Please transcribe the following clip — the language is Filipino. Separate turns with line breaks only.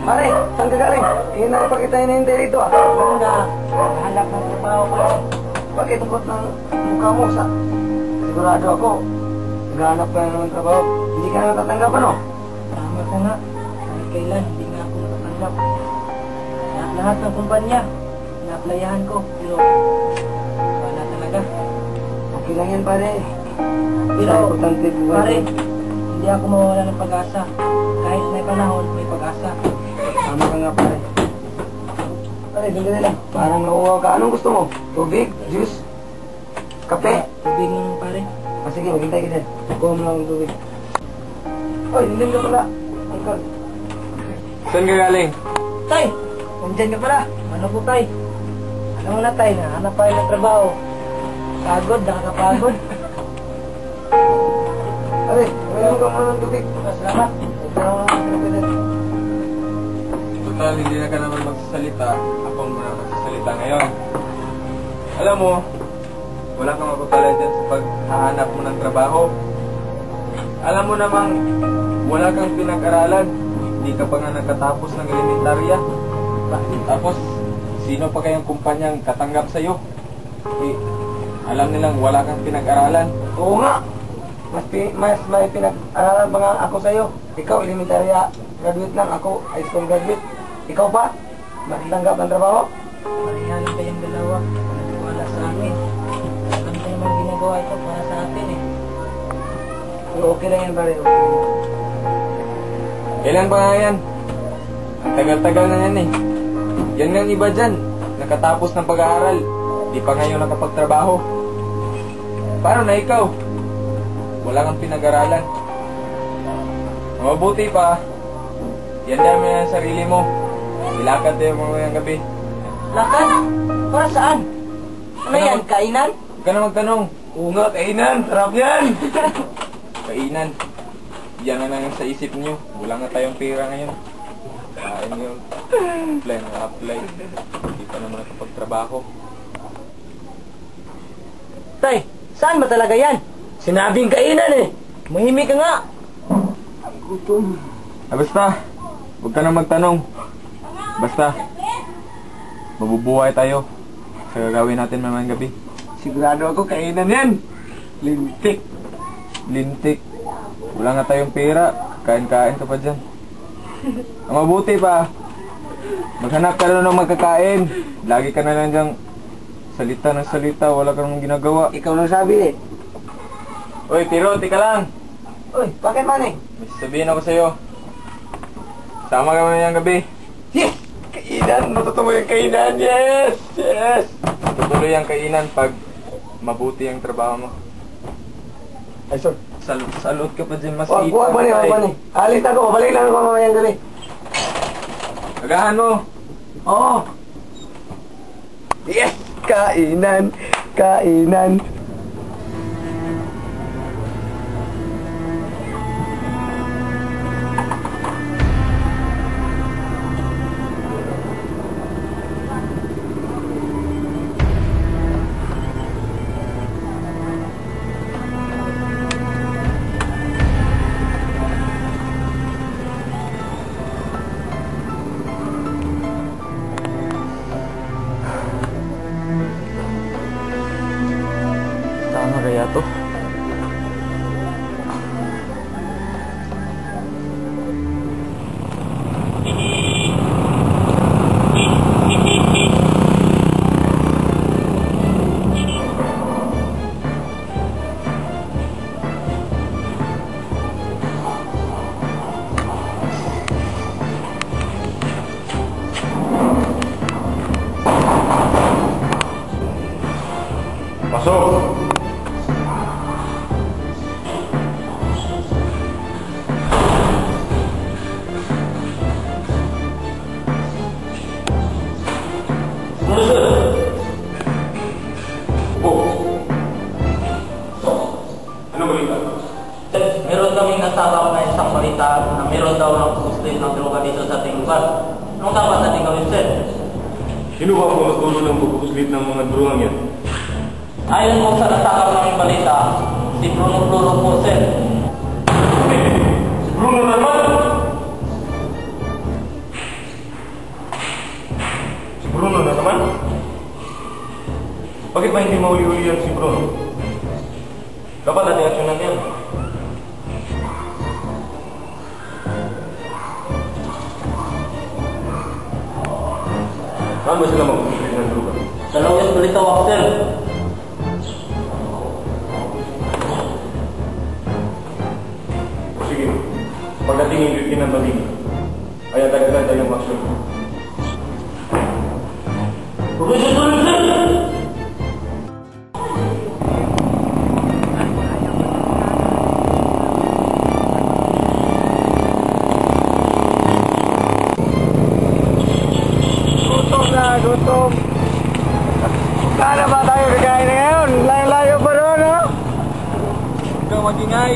Mare, saan ka galing? Hindi na ipakita yun yung dito ah.
Ano na? Hanap ng trabaho pa.
Bakit ang na mukha mo sa... Sigurado ako, naghahanap ka na naman trabaho. Hindi ka na natatanggap ano?
Tama ka nga. Kahit kailan, hindi nga ako natatanggap. Lahat ng kumpanya, na-applyahan ko. Pero, wala talaga.
Okay lang yan pare.
Pero,
importante buhay.
pare, hindi ako mawala ng pag-asa. Kahit may panahon, may pag-asa.
Tama ka nga pare. Pare, dali lang. Parang nauuhaw ka. Anong gusto mo? Tubig? Juice? Kape?
Tubig naman pare.
Ah, sige, maghintay ka dyan. Kuha mo lang ang tubig. Oy, hindi ka pala. Uncle.
Saan ka galing?
Tay! Nandiyan ka pala. Ano po tay? Alam mo na tay, nahanap tayo ng trabaho. Pagod, nakakapagod.
Pare, mayroon ka muna ng tubig.
Salamat.
Total, hindi na ka naman magsasalita. Ako muna magsasalita ngayon. Alam mo, wala kang mapapala dyan sa paghahanap mo ng trabaho. Alam mo namang wala kang pinag-aralan. Hindi ka pa nga nagkatapos ng elementarya. Tapos, sino pa kayang kumpanyang katanggap sa'yo? Eh, alam nilang wala kang pinag-aralan.
Oo nga. Mas may pinag-aralan pa nga ako sa'yo. Ikaw, elementarya graduate lang. Ako, high school graduate. Ikaw pa? Matitanggap ng trabaho?
Pareha lang kayong dalawa. Wala sa akin. Alam ko naman ginagawa ito para sa atin eh.
Pero okay lang yan, pare. Okay lang.
Kailan pa nga yan? Ang tagal-tagal na yan eh. Yan nga iba dyan. Nakatapos ng pag-aaral. Di pa ngayon nakapagtrabaho. Paano na ikaw? Wala kang pinag-aralan. Mabuti pa. Yan dami ang sarili mo. Ilakad tayo mamayang gabi.
Lakad? Para saan? Ano yan? Kainan?
Huwag ka na magtanong.
Oo nga, kainan. Sarap yan.
Kainan. Yan na lang sa isip niyo. Wala nga tayong pera ngayon. Kain yun. Apply na apply. Hindi pa naman nakapagtrabaho.
Tay, saan ba talaga yan?
Sinabing kainan eh.
Mahimik ka nga.
Gutom.
Basta, huwag ka na magtanong. Basta, mabubuhay tayo sa gagawin natin mamayang gabi.
Sigurado ako kainan yan. Lintik.
Lintik. Wala nga tayong pera. Kain-kain ka pa dyan. Ang mabuti pa, maghanap ka na ng magkakain. Lagi ka na lang dyang salita ng salita. Wala ka namang ginagawa.
Ikaw nang sabi eh.
Uy, Tiro, tika lang.
Uy, bakit man eh?
May sabihin ako sa'yo. Sama ka mamayang gabi.
Yes! Kainan! Matutuloy ang kainan! Yes! Yes!
Tutuloy ang kainan pag mabuti ang trabaho mo.
Ay, sir.
Salot ka pa dyan, mas
Huwag man eh, huwag man eh. Alis na ako, balik lang ako mamayang gabi.
Agahan mo.
Oo. Yes! Kainan! Kainan!
Tama kaya to? Pasok!
Meron kaming nasabak na isang balita na meron daw ng puslit ng droga dito sa ating lugar. Anong dapat natin gawin, sir?
Sino ba ang magtulo ng pagpuslit ng mga drugang yan?
Ayon po sa nasabak naming balita, si Bruno Floro po, sir.
Si Bruno naman! Si Bruno na naman? Bakit ba hindi mauli-uli yan si Bruno? Dapat natin aksyonan yan. Saan ba sila magpuslit ng druga?
Sa longest balita wak, sir.
O sige, pagdating yung yun ng baling, ay agad-agad tayong aksyon.
Professor, sir!
Gutom na, gutom. Sana ba tayo kakain na ngayon? Layo-layo pa ron, no?
Ikaw magingay.